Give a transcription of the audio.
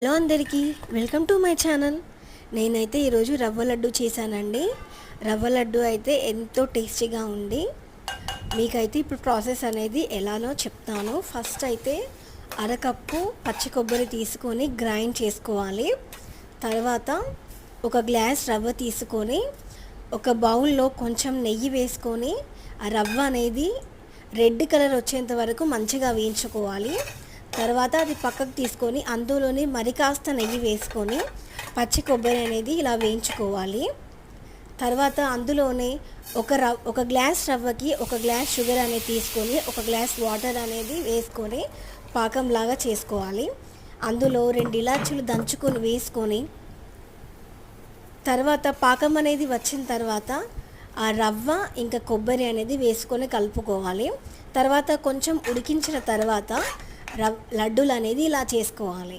Hello అందరికీ, welcome to my channel. నేనైతే ఈరోజు రవ్వ లడ్డు చేశానండి. రవ్వ లడ్డు అయితే ఎంతో టేస్టీగా ఉంది. మీకైతే ఇప్పుడు ప్రాసెస్ అనేది ఎలానో చెప్తాను. ఫస్ట్ అయితే అరకప్పు పచ్చి కొబ్బరి తీసుకొని గ్రైండ్ చేసుకోవాలి. తర్వాత ఒక గ్లాస్ రవ్వ తీసుకొని ఒక బౌల్లో కొంచెం నెయ్యి వేసుకొని ఆ రవ్వ అనేది రెడ్ కలర్ వచ్చేంత వరకు మంచిగా వేయించుకోవాలి. తర్వాత అది పక్కకు తీసుకొని అందులోని మరి కాస్త నెయ్యి వేసుకొని పచ్చి కొబ్బరి అనేది ఇలా వేయించుకోవాలి. తర్వాత అందులోనే ఒక గ్లాస్ రవ్వకి ఒక గ్లాస్ షుగర్ అనేది తీసుకొని ఒక గ్లాస్ వాటర్ అనేది వేసుకొని పాకంలాగా చేసుకోవాలి. అందులో 2 ఇలాచీలు దంచుకొని వేసుకొని తర్వాత పాకం అనేది వచ్చిన తర్వాత ఆ రవ్వ ఇంకా కొబ్బరి అనేది వేసుకొని కలుపుకోవాలి. తర్వాత కొంచెం ఉడికించిన తర్వాత లడ్డూలు అనేది ఇలా చేసుకోవాలి.